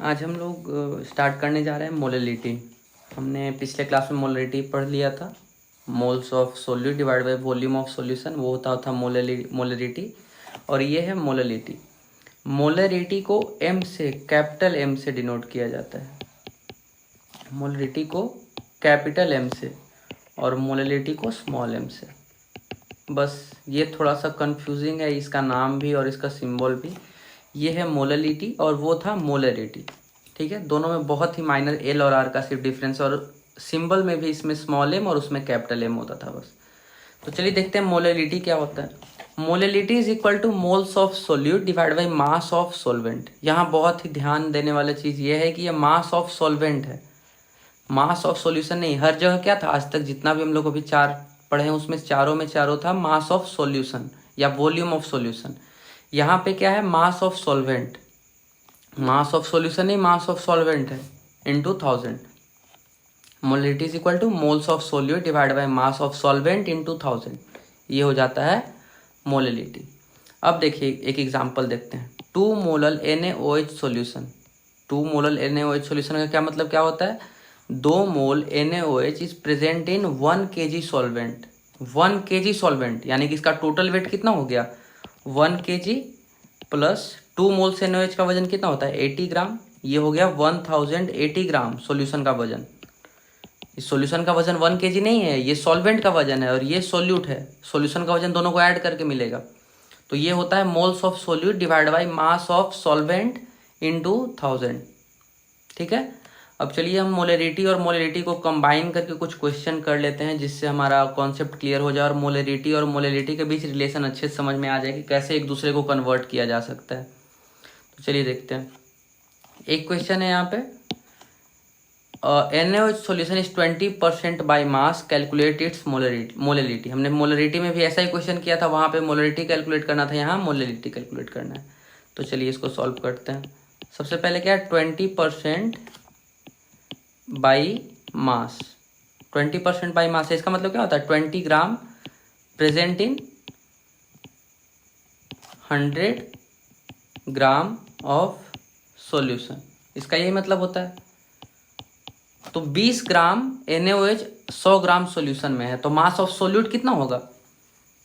आज हम लोग स्टार्ट करने जा रहे हैं मोलैलिटी। हमने पिछले क्लास में मोलैलिटी पढ़ लिया था। Moles of solute divide by volume of solution, वो होता था मोलैलिटी। और ये है मोलैलिटी। मोलैलिटी को एम से, कैपिटल एम से डिनोट किया जाता है। मोलैलिटी को कैपिटल एम से और मोलैलिटी को स्मॉल एम से। बस ये थोड़ा सा कंफ्यूजिंग है, इसका नाम भी और इसका सिंबल भी। ये है मोलैलिटी और वो था मोलैरिटी। ठीक है, दोनों में बहुत ही माइनर एल और आर का सिर्फ डिफरेंस, और सिंबल में भी इसमें स्मॉल एम और उसमें कैपिटल एम होता था बस। तो चलिए देखते हैं मोलैलिटी क्या होता है। Molality is equal two moles of solute divide by mass of solvent. यहाँ बहुत ही ध्यान देने वाली चीज़ ये है कि ये मास ऑफ सोलवेंट है, मास ऑफ सॉल्यूशन नहीं। हर जगह क्या था आज तक जितना भी हम लोग अभी चार पढ़े हैं उसमें चारों था मास ऑफ सॉल्यूशन या वॉल्यूम ऑफ सॉल्यूशन। यहाँ पे क्या है, mass of solvent. Mass of solution नहीं, मास ऑफ सॉल्वेंट है into 1000। Molality is equal two moles of solute divide by mass of solvent into 1000। ये हो जाता है मोलैलिटी। अब देखिए एक एग्जांपल देखते हैं। 2 molal NaOH solution. 2 molal NaOH solution का क्या मतलब क्या होता है? 2 मोल NaOH is present in 1 kg solvent. 1 kg solvent यानी कि इसका टोटल वेट कितना हो गया? 1 kg प्लस 2 मोल्स NaOH का वजन कितना होता है? 80 ग्राम। ये हो गया 1080 ग्राम सॉल्यूशन का वजन। इस सॉल्यूशन का वजन 1 kg नहीं है, ये सॉल्वेंट का वजन है और ये सोल्यूट है। सॉल्यूशन का वजन दोनों को ऐड करके मिलेगा। तो ये होता है moles of solute divide by mass of solvent into 1000। ठीक है, अब चलिए हम मोलैरिटी और मोलैलिटी को कंबाइन करके कुछ क्वेश्चन कर लेते हैं जिससे हमारा कॉन्सेप्ट क्लियर हो जाए और मोलैरिटी और मोलैलिटी के बीच रिलेशन अच्छे से समझ में आ जाए कि कैसे एक दूसरे को कन्वर्ट किया जा सकता है। तो चलिए देखते हैं। एक क्वेश्चन है यहाँ पे, NaOH solution is 20% by mass, calculate its molality. हमने मोलैलिटी में भी ऐसा ही क्वेश्चन किया था, वहाँ पे मोलैलिटी कैलकुलेट करना था, यहाँ मोलैलिटी कैलकुलेट करना है। तो चलिए इसको सॉल्व करते हैं। सबसे पहले क्या है, 20% बाई मास। 20% बाई मास, इसका मतलब क्या होता है? 20 ग्राम present in 100 gram of solution, इसका यही मतलब होता है। तो 20 ग्राम NaOH 100 ग्राम सॉल्यूशन में है, तो मास ऑफ सोल्यूट कितना होगा?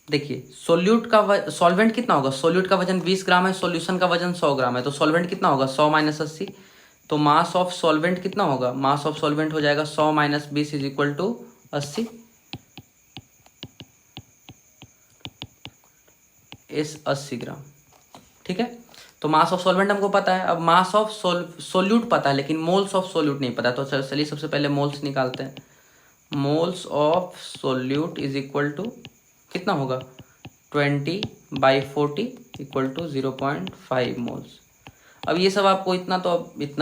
देखिए सोल्यूट का सॉल्वेंट कितना होगा? सोल्यूट का वजन 20 ग्राम है, सॉल्यूशन का वजन 100 ग्राम है, तो सॉल्वेंट कितना होगा? 100 माइनस 80। तो मास ऑफ सॉल्वेंट कितना होगा? मास ऑफ सॉल्वेंट हो जाएगा 100 माइनस 20 इज इक्वल टू 80। इस 80 ग्राम। ठीक है, तो मास ऑफ सॉल्वेंट हमको पता है। अब मास ऑफ सोल्यूट पता है लेकिन मोल्स ऑफ सोल्यूट नहीं पता। तो चलिए सबसे पहले मोल्स निकालते हैं। Moles of solute is equal to कितना होगा? 20/40 इक्वल टू 0.5 मोल्स। अब ये सब आपको इतना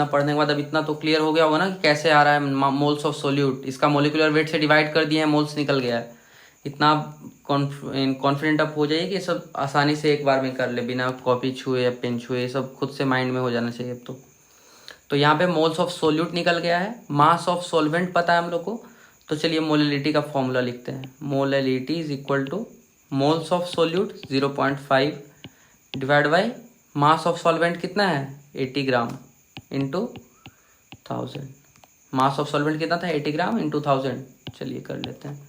पढ़ने के बाद अब इतना तो क्लियर हो गया होगा ना कि कैसे आ रहा है मोल्स ऑफ सोल्यूट। इसका मोलिकुलर वेट से डिवाइड कर दिए हैं, मोल्स निकल गया है। इतना कॉन्फिडेंट आप हो जाइए कि ये सब आसानी से एक बार में कर ले, बिना कॉपी छुए या पेन छुए। ये सब खुद से माइंड में हो जाना चाहिए अब तो यहाँ पे मोल्स ऑफ सोल्यूट निकल गया है, मास ऑफ सॉल्वेंट पता है हम लोग को। तो चलिए मोलैलिटी का फॉर्मूला लिखते हैं। Molality is equal two moles of solute 0.5 divide by mass of solvent कितना है? 80 gram into 1000। Mass of solvent कितना था? 80 ग्राम इंटू 1000। चलिए कर लेते हैं।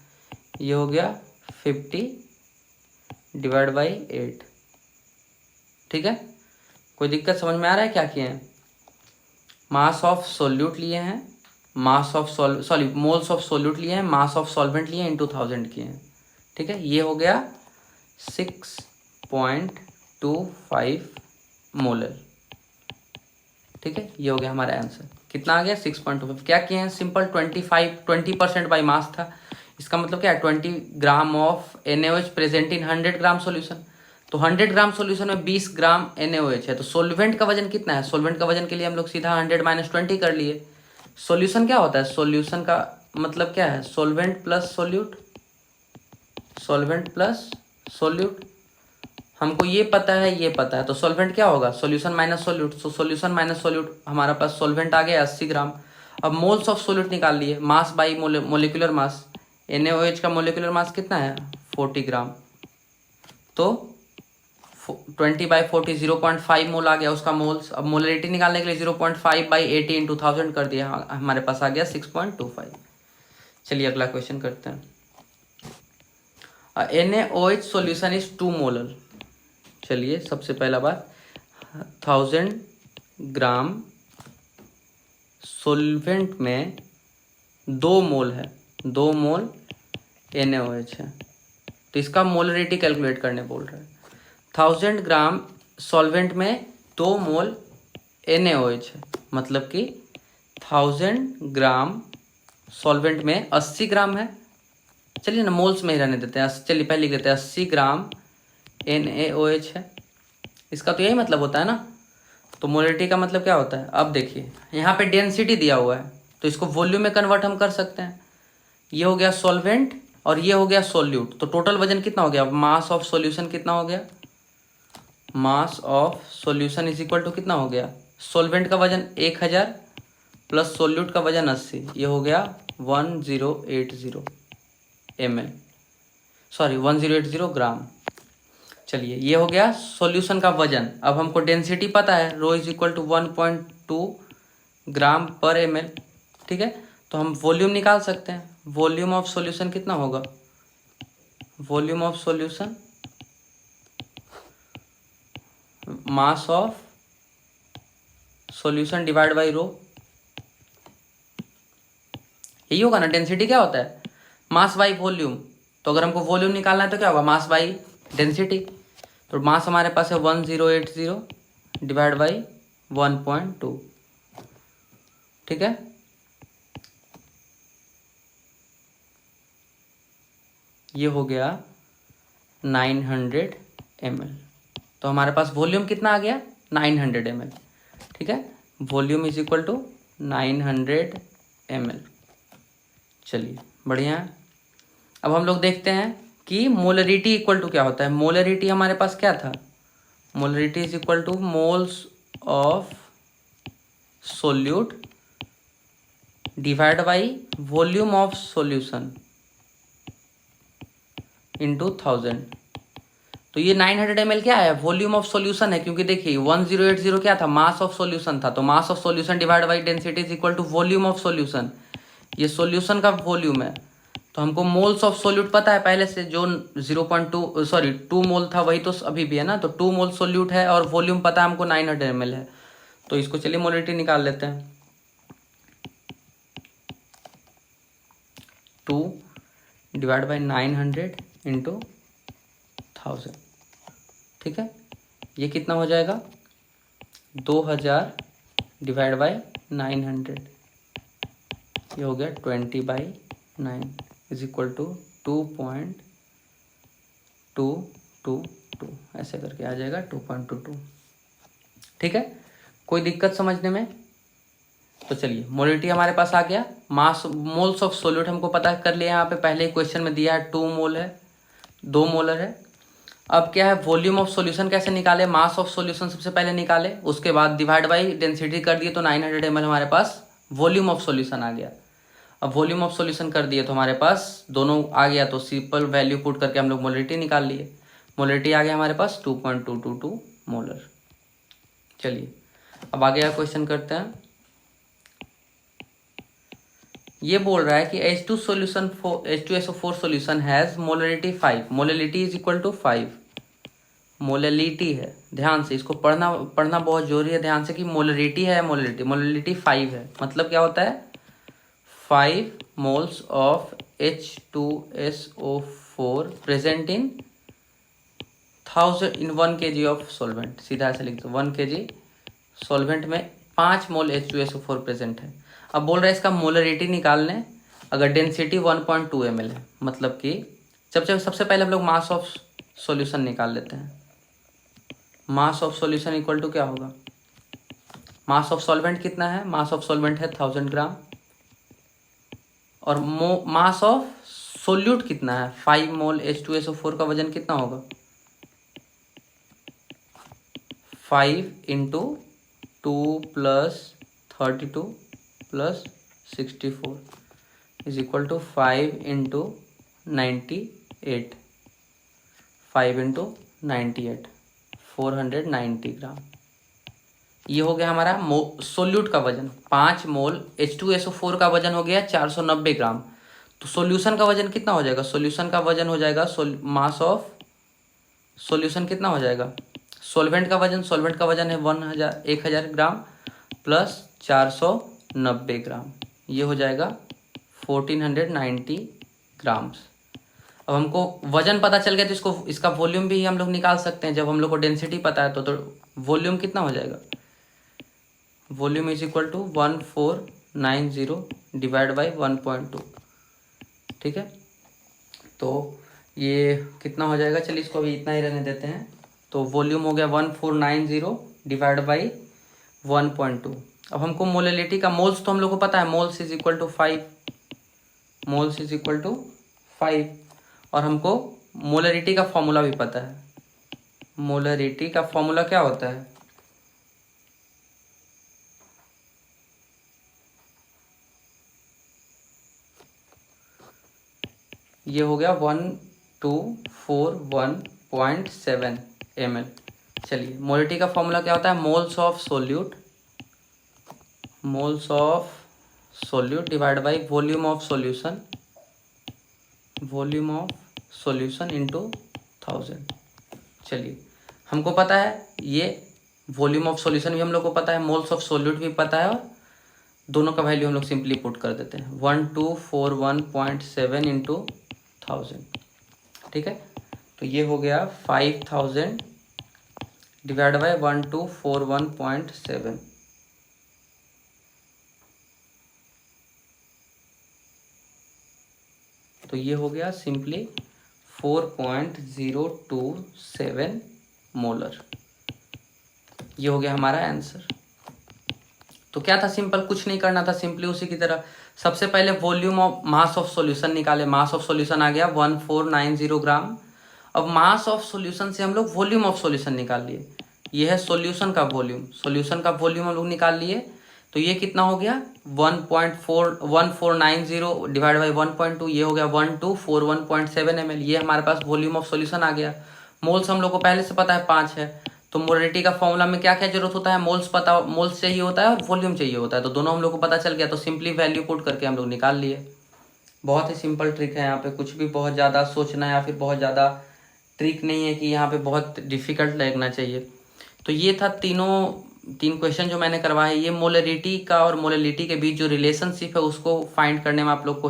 ये हो गया 50 डिवाइड बाई 8। ठीक है, कोई दिक्कत समझ में आ रहा है क्या किए हैं? मास ऑफ सोल्यूट लिए हैं, mass of moles of solute लिए हैं, मास ऑफ सॉल्वेंट लिए हैं, इंटू 1000 किए हैं। ठीक है, ये हो गया 6.25 मोलर। ठीक है, ये हो गया हमारा आंसर। कितना आ गया? 6.25। क्या किए हैं? सिंपल 20% बाई मास था। इसका मतलब क्या है? 20 gram of NaOH present in 100 gram solution. तो 100 ग्राम सॉल्यूशन में 20 ग्राम NaOH है, तो सॉल्वेंट का वजन कितना है? सॉल्वेंट का वजन के लिए हम लोग सीधा 100 माइनस 20 कर लिए। सॉल्यूशन क्या होता है? सॉल्यूशन का मतलब क्या है? Solvent plus solute. Solvent plus solute, हमको ये पता है, ये पता है। तो सॉल्वेंट क्या होगा? Solution minus solute. तो सॉल्यूशन माइनस सोल्यूट, हमारा पास सॉल्वेंट आ गया 80 ग्राम। अब मोल्स ऑफ सोल्यूट निकाल लिए, mass by molecular mass. NaOH का मोलिकुलर मास कितना है? 40 ग्राम। तो 20/40 0.5 मोल आ गया उसका मोल्स। अब मोलरिटी निकालने के लिए 0.5/80 इंटू 1000 कर दिया, हमारे पास आ गया 6.25। चलिए अगला क्वेश्चन करते हैं। NaOH solution is 2 molar. चलिए सबसे पहला बात, 1000 ग्राम सॉल्वेंट में 2 मोल है, 2 मोल NaOH है, तो इसका मोलरिटी कैलकुलेट करने बोल रहे हैं। 1000 ग्राम सॉल्वेंट में 2 मोल NaOH है, मतलब कि 1000 ग्राम सॉल्वेंट में 80 ग्राम है। चलिए ना मोल्स में ही रहने देते हैं, चलिए पहले लिख देते हैं 80 ग्राम NaOH है। इसका तो यही मतलब होता है ना। तो मोलरिटी का मतलब क्या होता है, अब देखिए यहाँ पे डेंसिटी दिया हुआ है, तो इसको वॉल्यूम में कन्वर्ट हम कर सकते हैं। ये हो गया सॉल्वेंट और ये हो गया सोल्यूट, तो टोटल वजन कितना हो गया, मास ऑफ सॉल्यूशन कितना हो गया, mass of solution is equal to कितना हो गया, सॉल्वेंट का वजन 1000 प्लस सोल्यूट का वजन 80, ये हो गया 1080 ml, सॉरी 1080 ग्राम। चलिए ये हो गया सॉल्यूशन का वजन। अब हमको डेंसिटी पता है, रो इज इक्वल टू 1.2 ग्राम पर ml, ठीक है। तो हम वॉल्यूम निकाल सकते हैं, वॉल्यूम ऑफ सॉल्यूशन कितना होगा, volume of solution mass of solution divide by rho, यही होगा ना। डेंसिटी क्या होता है, मास बाई वॉल्यूम, तो अगर हमको वॉल्यूम निकालना है तो क्या होगा, मास बाई डेंसिटी। तो मास हमारे पास है 1080 डिवाइड बाई 1.2, ठीक है। ये हो गया 900 ml, तो हमारे पास वॉल्यूम कितना आ गया 900 ml, ठीक है। Volume is equal to 900 ml। चलिए बढ़िया है। अब हम लोग देखते हैं कि मोलरिटी इक्वल टू क्या होता है। मोलरिटी हमारे पास क्या था, molarity is equal two moles of solute divide by volume of solution into 1000। तो ये 900 ml क्या है, वॉल्यूम ऑफ सॉल्यूशन है, क्योंकि देखिए 1080 क्या था, मास ऑफ सॉल्यूशन था, तो mass of solution divide by density is equal to volume of solution. ये सॉल्यूशन का वॉल्यूम है, तो हमको मोल्स ऑफ सोल्यूट पता है पहले से, जो 2 मोल था वही तो अभी भी है ना, तो 2 मोल सोल्यूट है और वॉल्यूम पता है हमको 900 ml है। तो इसको चलिए मोलरिटी निकाल लेते हैं। 2 डिवाइड बाई 900 इंटू 1000, ठीक है। ये कितना हो जाएगा, 2000 डिवाइड बाई 900, ये हो गया 20/9 इज इक्वल टू 2.222, ऐसे करके आ जाएगा 2.22, ठीक है। कोई दिक्कत समझने में। तो चलिए मोलरिटी हमारे पास आ गया। मास मोल्स ऑफ सोल्यूट हमको पता कर लिया, यहाँ पे पहले क्वेश्चन में दिया है 2 मोल है, 2 मोलर है। अब क्या है, वॉल्यूम ऑफ सॉल्यूशन कैसे निकाले, मास ऑफ सॉल्यूशन सबसे पहले निकाले, उसके बाद डिवाइड बाई डेंसिटी कर दिए, तो 900 ml हमारे पास वॉल्यूम ऑफ सॉल्यूशन आ गया। अब वॉल्यूम ऑफ सॉल्यूशन कर दिए तो हमारे पास दोनों आ गया, तो सिंपल वैल्यू पुट करके हम लोग मोलरिटी निकाल लिए। मोलरिटी आ गया हमारे पास 2.222 मोलर। चलिए अब आगे का क्वेश्चन करते हैं। ये बोल रहा है कि H2SO4 solution has molarity 5, molarity is equal to 5, molarity है, ध्यान से इसको पढ़ना बहुत जरूरी है, ध्यान से कि मोलरिटी है, मोलरिटी 5 है, मतलब क्या होता है, 5 moles of H2SO4 present in 1 kg of solvent। सीधा ऐसे लिख दो, 1 kg सॉल्वेंट में 5 मोल H2SO4 प्रेजेंट है। अब बोल रहा है इसका मोलरिटी निकालने, अगर डेंसिटी 1.2 ml है, मतलब कि सबसे पहले हम लोग मास ऑफ सॉल्यूशन निकाल लेते हैं। Mass of solution equal to क्या होगा, मास ऑफ सॉल्वेंट कितना है, मास ऑफ सॉल्वेंट है 1000 ग्राम, और मास ऑफ सोल्यूट कितना है 5 मोल H2SO4 का वजन कितना होगा, 5 into 2 plus 32 plus 64 is equal to 5 into 98, 5 into 98, 490 gram. ये हो गया हमारा सोल्यूट का वजन। 5 मोल H2SO4 का वजन हो गया 490 ग्राम। तो सॉल्यूशन का वजन कितना हो जाएगा? सॉल्यूशन का वजन हो जाएगा मास ऑफ सॉल्यूशन कितना हो जाएगा? सॉल्वेंट का वजन है 1000 ग्राम प्लस 490 ग्राम, ये हो जाएगा 1490 ग्राम्स। अब हमको वजन पता चल गया तो इसका वॉल्यूम भी हम लोग निकाल सकते हैं। जब हम लोग को डेंसिटी पता है तो वॉल्यूम कितना हो जाएगा? Volume is equal to 1490 divide by 1.2। ठीक है, तो ये कितना हो जाएगा? चलिए इसको अभी इतना ही रहने देते हैं। तो वॉल्यूम हो गया 1490 डिवाइड बाई 1.2। अब हमको मोलैलिटी का मोल्स तो हम लोग को पता है, moles is equal to 5, moles is equal to 5। और हमको मोलैलिटी का फॉर्मूला भी पता है। मोलैलिटी का फॉर्मूला क्या होता है? ये हो गया 1241.7 ml। चलिए, मोलैलिटी का फॉर्मूला क्या होता है? Moles of solute divide by volume of solution into 1000। चलिए, हमको पता है ये वॉल्यूम ऑफ सॉल्यूशन भी हम लोग को पता है, मोल्स ऑफ सोल्यूट भी पता है, और दोनों का वैल्यू हम लोग सिंपली पुट कर देते हैं 1241.7 इंटू 1000। ठीक है, तो ये हो गया 5000 डिवाइड बाई 1241.7। तो ये हो गया सिंपली 4.027 मोलर। ये हो गया हमारा आंसर। तो क्या था? सिंपल, कुछ नहीं करना था, सिंपली उसी की तरह सबसे पहले volume of mass of solution निकाले। मास ऑफ सॉल्यूशन आ गया 1490 ग्राम। अब मास ऑफ सॉल्यूशन से हम लोग वॉल्यूम ऑफ सॉल्यूशन निकाल लिए। ये है सॉल्यूशन का वॉल्यूम हम लोग निकाल लिए। तो ये कितना हो गया? 1490 डिवाइड बाई 1.2, ये हो गया 1241.7 ml। ये हमारे पास वॉल्यूम ऑफ सॉल्यूशन आ गया। मोल्स हम लोग को पहले से पता है 5 है। तो मोलैलिटी का फॉर्मूला में क्या क्या जरूरत होता है? मोल्स चाहिए होता है और वॉल्यूम चाहिए होता है। तो दोनों हम लोग को पता चल गया, तो सिंपली वैल्यू पुट करके हम लोग निकाल लिए। बहुत ही सिंपल ट्रिक है, यहाँ पे कुछ भी बहुत ज़्यादा सोचना या फिर बहुत ज़्यादा ट्रिक नहीं है कि यहाँ पे बहुत डिफिकल्ट लगना चाहिए। तो ये था तीन क्वेश्चन जो मैंने करवाए। ये मोलैलिटी का और मोलैलिटी के बीच जो रिलेशनशिप है उसको फाइंड करने में आप लोग का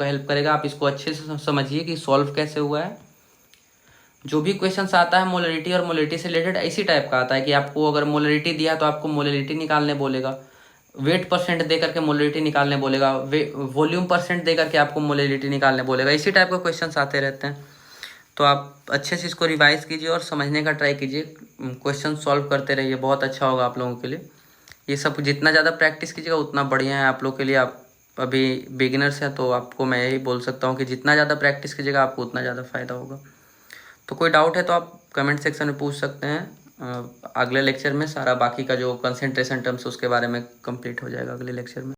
हेल्प करेगा। आप इसको अच्छे से समझिए कि सॉल्व कैसे हुआ है। जो भी क्वेश्चंस आता है मोलैलिटी और मोलैलिटी से रिलेटेड इसी टाइप का आता है कि आपको अगर मोलैलिटी दिया तो आपको मोलैलिटी निकालने बोलेगा, वेट परसेंट दे करके मोलैलिटी निकालने बोलेगा, वॉल्यूम परसेंट दे करके आपको मोलैलिटी निकालने बोलेगा। इसी टाइप के क्वेश्चंस आते रहते हैं। तो आप अच्छे से इसको रिवाइज कीजिए और समझने का ट्राई कीजिए, क्वेश्चन सॉल्व करते रहिए, बहुत अच्छा होगा आप लोगों के लिए। ये सब जितना ज़्यादा प्रैक्टिस कीजिएगा उतना बढ़िया है आप लोग के लिए। आप अभी बिगिनर्स हैं तो आपको मैं यही बोल सकता हूँ कि जितना ज़्यादा प्रैक्टिस कीजिएगा आपको उतना ज़्यादा फ़ायदा होगा। तो कोई डाउट है तो आप कमेंट सेक्शन में पूछ सकते हैं। अगले लेक्चर में सारा बाकी का जो कंसंट्रेशन टर्म्स उसके बारे में कंप्लीट हो जाएगा अगले लेक्चर में।